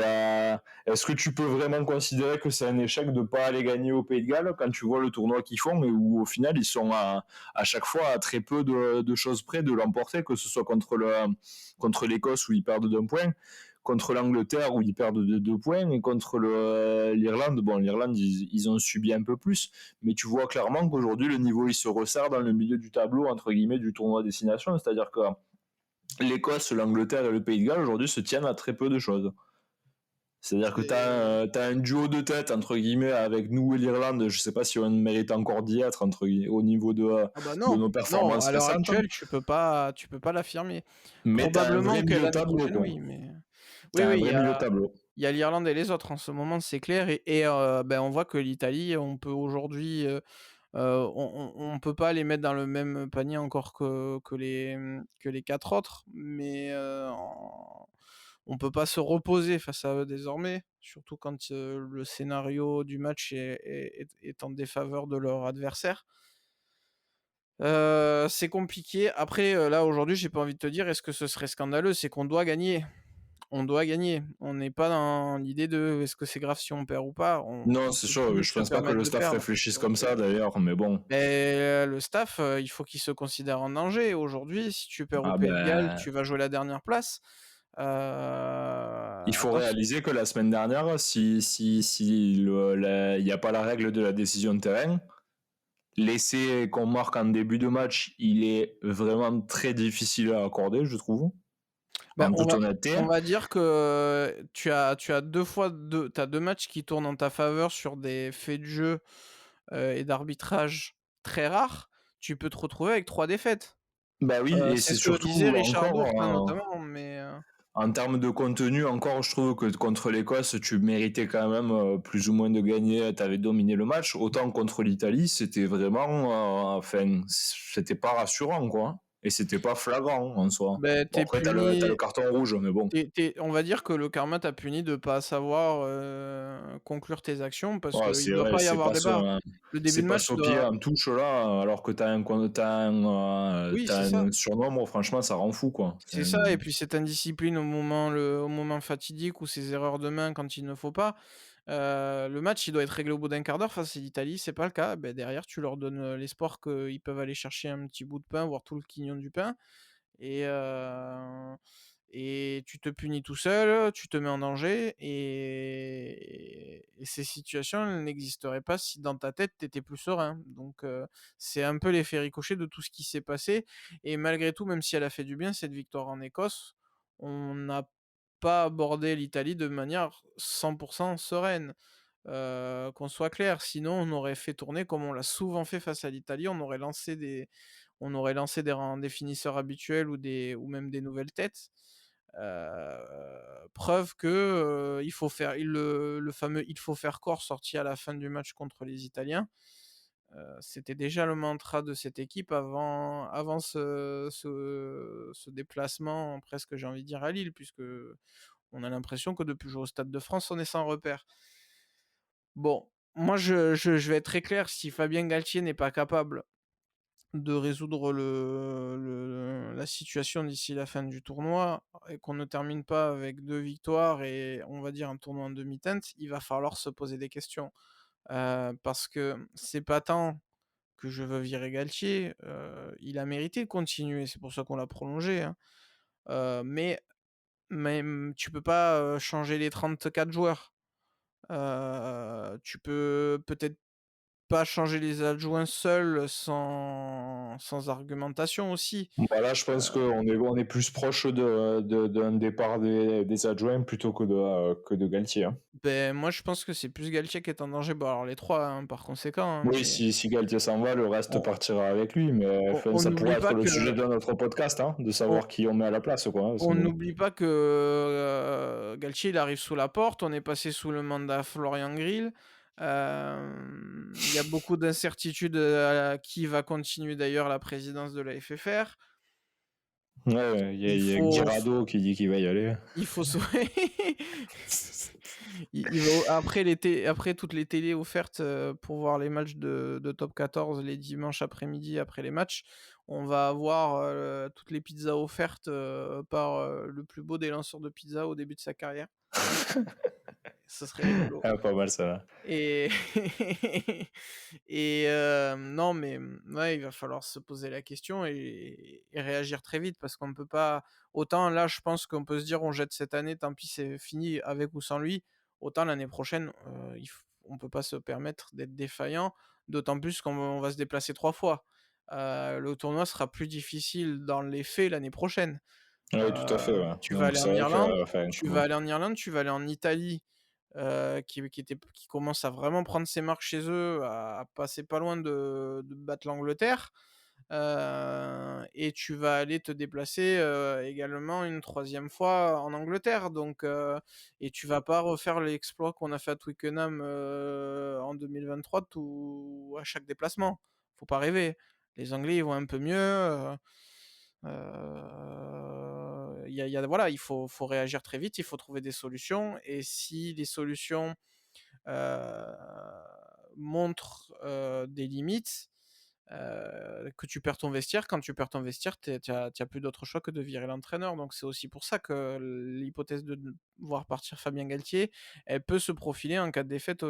est-ce que tu peux vraiment considérer que c'est un échec de ne pas aller gagner au Pays de Galles quand tu vois le tournoi qu'ils font et où au final ils sont à chaque fois à très peu de choses près de l'emporter, que ce soit contre l'Écosse où ils perdent d'un point, contre l'Angleterre où ils perdent de 2 points et contre l'Irlande. Bon, l'Irlande ils ont subi un peu plus, mais tu vois clairement qu'aujourd'hui le niveau il se resserre dans le milieu du tableau entre guillemets du tournoi destination, c'est-à-dire que l'Écosse, l'Angleterre et le Pays de Galles aujourd'hui se tiennent à très peu de choses. C'est-à-dire que tu Et as, un duo de tête, entre guillemets, avec nous et l'Irlande. Je sais pas si on mérite encore d'y être au niveau ah bah de non, nos non, performances à l'heure récentes. actuelle, tu peux pas l'affirmer. Mais tu as un Probablement vrai que milieu de l'année tableau, prochaine, quoi. oui, mais Tu oui, as un oui, vrai milieu de tableau. il y a l'Irlande et les autres en ce moment, c'est clair et ben, on voit que l'Italie, on peut aujourd'hui, on peut pas les mettre dans le même panier encore que les 4 autres, mais On peut pas se reposer face à eux désormais, surtout quand, le scénario du match est en défaveur de leur adversaire. C'est compliqué. Après, là, aujourd'hui, j'ai pas envie de te dire: «Est-ce que ce serait scandaleux?» C'est qu'on doit gagner. On doit gagner. On n'est pas dans l'idée de: «Est-ce que c'est grave si on perd ou pas?» Non, On c'est peut sûr, plus je se pense pas que permettre le de staff perdre. réfléchisse Donc, comme ça d'ailleurs, mais bon. le staff, il faut qu'il se considère en danger. Aujourd'hui, si tu perds au Ah Pays de Galles, ben, tu vas jouer la dernière place. il faut Attention. réaliser que la semaine dernière, si il n'y a pas la règle de la décision de terrain, l'essai qu'on marque en début de match, il est vraiment très difficile à accorder, je trouve, Ben, en toute honnêteté. on va dire que tu as 2 fois 2 tu as 2 matchs qui tournent en ta faveur sur des faits de jeu, et d'arbitrage très rares. Tu peux te retrouver avec 3 défaites. Bah oui, et C'est c'est ce que disait surtout Richard encore Dourte, hein, notamment, mais en termes de contenu, encore, je trouve que contre l'Écosse, tu méritais quand même plus ou moins de gagner, tu avais dominé le match. Autant contre l'Italie, c'était vraiment, enfin, c'était pas rassurant, quoi. Et c'était pas flagrant en soi. beh, Bon, tu après, t'as le puni. carton rouge, mais bon. On va dire que le karma t'a puni de pas savoir, conclure tes actions parce Ouais, qu'il c'est doit vrai, pas y avoir débat. Le début c'est de pas match, tu saupier dois. en touche là, alors que Oui, c'est t'as ça. un surnombre, franchement, ça rend fou, quoi. C'est ça et puis cette indiscipline au moment fatidique ou ces erreurs de main quand il ne faut pas, le match, il doit être réglé au bout d'un quart d'heure face à l'Italie, c'est pas le cas. Beh, derrière, tu leur donnes, l'espoir qu'ils peuvent aller chercher un petit bout de pain, voire tout le quignon du pain et tu te punis tout seul, tu te mets en danger et ces situations, elles n'existeraient pas si dans ta tête, tu étais plus serein. Donc c'est un peu l'effet ricochet de tout ce qui s'est passé et malgré tout, même si elle a fait du bien, cette victoire en Écosse, on n'a pas abordé l'Italie de manière 100 sereine. Qu'on soit clair, sinon on aurait fait tourner comme on l'a souvent fait face à l'Italie, on aurait lancé des finisseurs habituels ou même des nouvelles têtes. Preuve que, il faut faire le fameux «il faut faire corps» sorti à la fin du match contre les Italiens, c'était déjà le mantra de cette équipe avant ce déplacement presque, j'ai envie de dire, à Lille, puisque on a l'impression que depuis jouer au Stade de France, on est sans repère. Bon, moi je vais être très clair, si Fabien Galtier n'est pas capable de résoudre la situation d'ici la fin du tournoi et qu'on ne termine pas avec 2 victoires et on va dire un tournoi en demi-teinte, il va falloir se poser des questions. Parce que c'est pas tant que je veux virer Galtier, il a mérité de continuer, c'est pour ça qu'on l'a prolongé, hein. Mais tu peux pas, changer les 34 joueurs. Tu peux peut-être pas changer les adjoints seuls sans argumentation aussi. Bah là, je pense qu'on est plus proche d'un départ des adjoints plutôt que de Galtier, hein. Ben moi je pense que c'est plus Galtier qui est en danger. Bon alors les 3 hein, par conséquent, hein, Oui, mais si Galtier s'en va, le reste on partira avec lui, mais on enfin, on ça n'oublie pourrait être pas le que sujet de notre podcast, hein, de on savoir qui on met à la place, quoi, hein, on sinon. n'oublie pas que, Galtier il arrive sous la porte, on est passé sous le mandat Florian Grill. Il y a beaucoup d'incertitudes, qui va continuer d'ailleurs la présidence de la FFR. Ouais, ouais, Il il y a faut Guirado qui dit qu'il va y aller. il faut sauver il va après toutes les télés offertes, pour voir les matchs de top 14 les dimanches après-midi après les matchs, on va avoir, toutes les pizzas offertes, par, le plus beau des lanceurs de pizza au début de sa carrière. Ce serait rigolo Ah, pas mal ça. et non mais, ouais, il va falloir se poser la question et réagir très vite parce qu'on ne peut pas autant là, je pense qu'on peut se dire: «On jette cette année, tant pis, c'est fini avec ou sans lui». Autant l'année prochaine, on peut pas se permettre d'être défaillant, d'autant plus qu'on va se déplacer 3 fois. Le tournoi sera plus difficile dans les faits l'année prochaine. Oui, tout à fait, ouais. Tu vas Donc aller c'est en vrai Irlande que, enfin, tu vas aller en Irlande, tu vas aller en Italie, qui commence à vraiment prendre ses marques chez eux, à passer pas loin de battre l'Angleterre, et tu vas aller te déplacer, également une troisième fois en Angleterre donc et tu vas pas refaire l'exploit qu'on a fait à Twickenham, en 2023 tout à chaque déplacement. Faut pas rêver. Les Anglais, ils vont un peu mieux, voilà, il faut réagir très vite, il faut trouver des solutions. Et si les solutions euh, montrent des limites, que tu perds ton vestiaire, quand tu perds ton vestiaire, tu n'as plus d'autre choix que de virer l'entraîneur. Donc c'est aussi pour ça que l'hypothèse de voir partir Fabien Galtier, elle peut se profiler en cas de défaite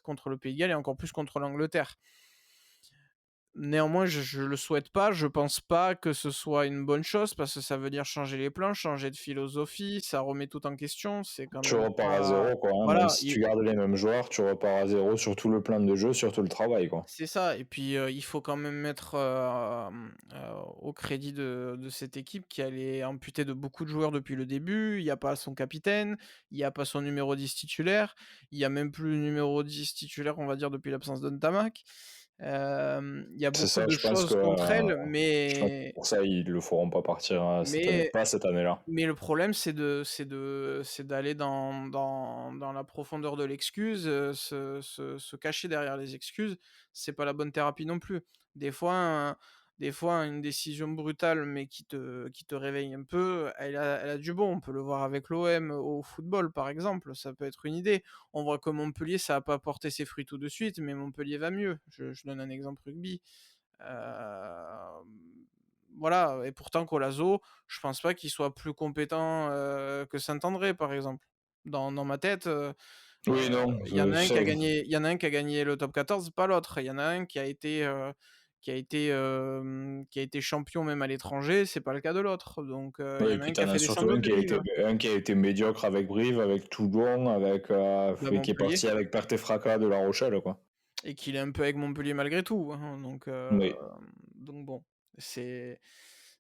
contre le Pays de Galles et encore plus contre l'Angleterre. Néanmoins, je le souhaite pas. Je pense pas que ce soit une bonne chose parce que ça veut dire changer les plans, changer de philosophie. Ça remet tout en question. C'est quand Tu même repars à pas. zéro, quoi. Hein. Même Voilà, si tu gardes les mêmes joueurs, tu repars à zéro sur tout le plan de jeu, sur tout le travail, quoi. c'est ça. Et puis il faut quand même mettre au crédit de cette équipe qui allait amputer de beaucoup de joueurs depuis le début. Il n'y a pas son capitaine, il n'y a pas son numéro 10 titulaire, il n'y a même plus le numéro 10 titulaire, on va dire, depuis l'absence d'Ntamak. Il y a C'est beaucoup ça, de choses contre elle, je pense que pour ça, ils le feront pas partir cette année, mais, pas cette année-là. mais le problème, c'est d'aller dans la profondeur de l'excuse, se cacher derrière les excuses. C'est pas la bonne thérapie non plus. Des fois, une décision brutale, mais qui te réveille un peu, elle a du bon. On peut le voir avec l'OM au football, par exemple. Ça peut être une idée. On voit que Montpellier, ça n'a pas porté ses fruits tout de suite, mais Montpellier va mieux. Je donne un exemple rugby. Voilà, et pourtant Colazo, je pense pas qu'il soit plus compétent que Saint-André, par exemple. Dans ma tête, Oui, non, il y en a un ça, qui a gagné, il y en a un qui a gagné le top 14, pas l'autre. Il y en a un qui a été champion même à l'étranger, c'est pas le cas de l'autre. Donc il y oui, et en a puis un qui a t'en as fait des surtout cendres de Ligue. un qui a été médiocre avec Brive, avec Toulon, Bah, qui est Montpellier, parti avec perte et fracas de La Rochelle, quoi. et qu'il est un peu avec Montpellier malgré tout, hein. Oui. Donc bon, c'est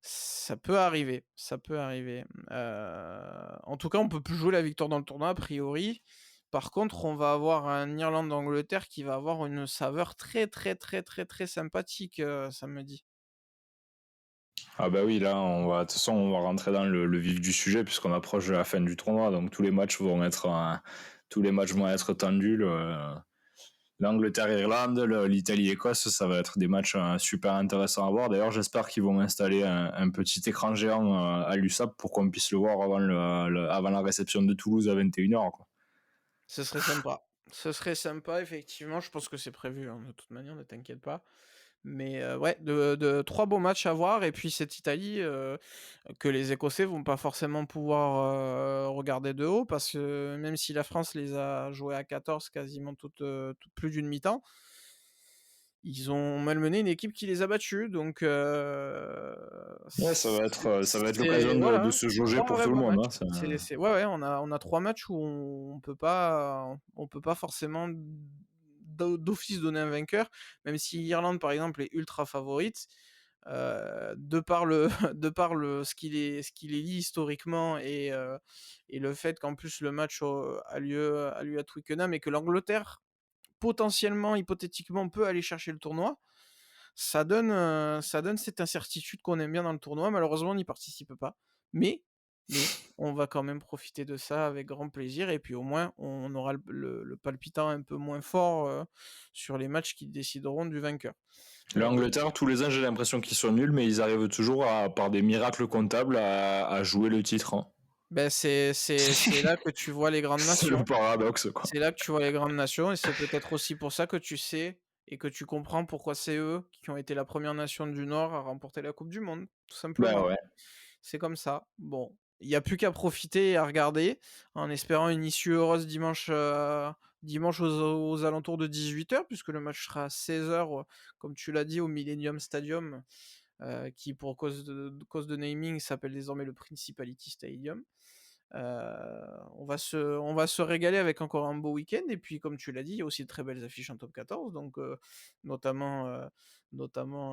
ça peut arriver, ça peut arriver. En tout cas, on peut plus jouer la victoire dans le tournoi a priori. Par contre, on va avoir un Irlande-Angleterre qui va avoir une saveur très très très très très sympathique samedi. Ah bah oui, là, de toute façon, on va rentrer dans le vif du sujet puisqu'on approche de la fin du tournoi, donc tous les matchs vont être tendus. L'Angleterre-Irlande, l'Italie-Écosse, ça va être des matchs super intéressants à voir. D'ailleurs, j'espère qu'ils vont installer un petit écran géant à l'USAP pour qu'on puisse le voir avant la réception de Toulouse à 21h, quoi. Ce serait sympa. Ce serait sympa, effectivement. Je pense que c'est prévu, hein, de toute manière, ne t'inquiète pas. Mais ouais, de trois beaux matchs à voir. Et puis cette Italie que les Écossais vont pas forcément pouvoir regarder de haut parce que même si la France les a joués à 14 quasiment plus d'une mi-temps, ils ont malmené une équipe qui les a battus. Donc Ouais, ça va être l'occasion de voilà, se c'est jauger trois pour vrais tout le beaux monde. matchs. Hein, Ouais, on a trois matchs où on peut pas forcément d'office donner un vainqueur, même si l'Irlande par exemple est ultra favorite. Ce qu'il est lié historiquement et le fait qu'en plus le match a lieu à Twickenham et que l'Angleterre potentiellement, hypothétiquement, peut aller chercher le tournoi, ça donne cette incertitude qu'on aime bien dans le tournoi. Malheureusement, on n'y participe pas. Mais on va quand même profiter de ça avec grand plaisir. Et puis au moins, on aura le palpitant un peu moins fort sur les matchs qui décideront du vainqueur. L'Angleterre, tous les ans, j'ai l'impression qu'ils sont nuls, mais ils arrivent toujours, par des miracles comptables, à jouer le titre. Hein. Ben c'est là que tu vois les grandes C'est le nations. paradoxe, quoi. C'est là que tu vois les grandes nations. Et c'est peut-être aussi pour ça que tu sais et que tu comprends pourquoi c'est eux qui ont été la première nation du Nord à remporter la Coupe du Monde. Tout Ben simplement. ouais. C'est comme ça. Bon, il n'y a plus qu'à profiter et à regarder, en espérant une issue heureuse dimanche aux alentours de 18h, puisque le match sera à 16h, comme tu l'as dit, au Millennium Stadium, qui, pour cause de naming, s'appelle désormais le Principality Stadium. On va se régaler avec encore un beau week-end. Et puis, comme tu l'as dit, il y a aussi de très belles affiches en top 14, donc notamment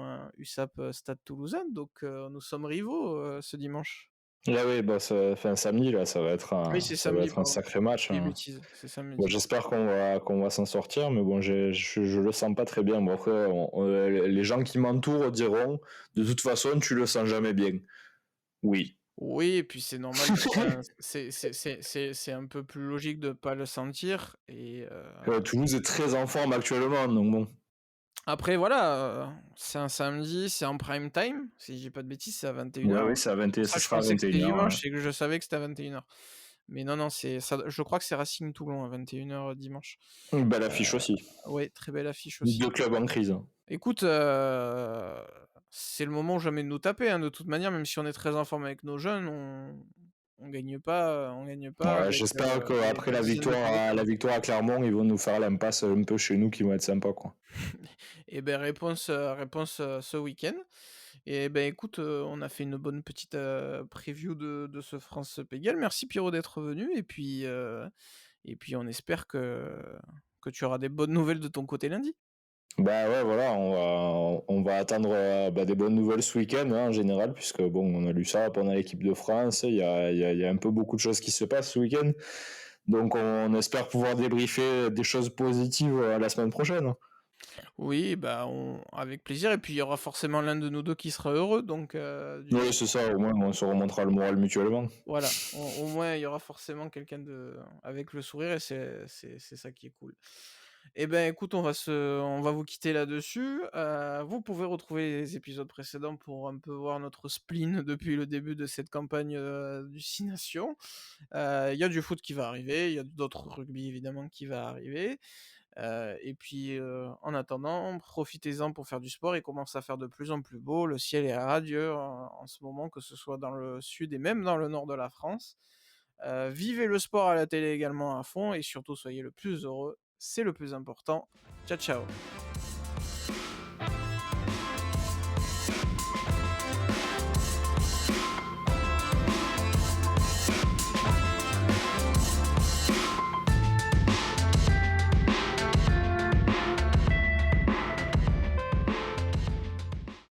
un USAP Stade Toulousain. Donc, nous sommes rivaux ce dimanche. Là, oui, bah, samedi, là, Oui, c'est ça va samedi, être un pardon. sacré match. Des Hein. bêtises, c'est Bon, samedi. j'espère qu'on va s'en sortir, mais bon, je le sens pas très bien. Bon, après, les gens qui m'entourent diront, de toute façon, tu le sens jamais bien. Oui. Oui, et puis c'est normal. Enfin, c'est un peu plus logique de pas le sentir. Et Toulouse est très en forme actuellement, donc bon. Après voilà, c'est un samedi, c'est en prime time, si je dis pas de bêtises, c'est à Ouais, 21h, oui, hein. c'est à 20 Pour ça, ça je sera à pensais que c'était 21h, dimanche et que je savais que c'était à 21h. Mais non, non, c'est ça, je crois que c'est Racing Toulon à 21h dimanche. une belle Heu, affiche aussi. ouais, très belle affiche aussi. 2 clubs en crise. Écoute, c'est le moment ou jamais de nous taper, hein, de toute manière, même si on est très en forme avec nos jeunes, on gagne pas Ouais, avec, j'espère qu'après des dizaines de coups de poing. la victoire à Clermont, ils vont nous faire l'impasse un peu chez nous qui vont être sympas, quoi. Et ben réponse, ce week-end. Et ben écoute, on a fait une bonne petite, preview de ce France-Pays de Galles. Merci Pierrot d'être venu et puis on espère que tu auras des bonnes nouvelles de ton côté lundi. Bah ouais, voilà, on va attendre des bonnes nouvelles ce week-end, hein, en général, puisque bon, on a lu ça pendant l'équipe de France, il y a un peu beaucoup de choses qui se passent ce week-end. Donc on espère pouvoir débriefer des choses positives la semaine prochaine. Oui, bah, on avec plaisir et puis il y aura forcément l'un de nous 2 qui sera heureux donc du Oui, c'est ça, au moins on se remontera le moral mutuellement. voilà, au moins il y aura forcément quelqu'un de avec le sourire et c'est ça qui est cool. Et ben, écoute, on va vous quitter là-dessus. Vous pouvez retrouver les épisodes précédents pour un peu voir notre spleen depuis le début de cette campagne, du 6 Nations. Il y a du foot qui va arriver, il y a d'autres rugby évidemment qui va arriver. Et puis, en attendant, profitez-en pour faire du sport. Il commence à faire de plus en plus beau. Le ciel est radieux en ce moment, que ce soit dans le sud et même dans le nord de la France. Vivez le sport à la télé également à fond et surtout soyez le plus heureux, c'est le plus important. Ciao ciao.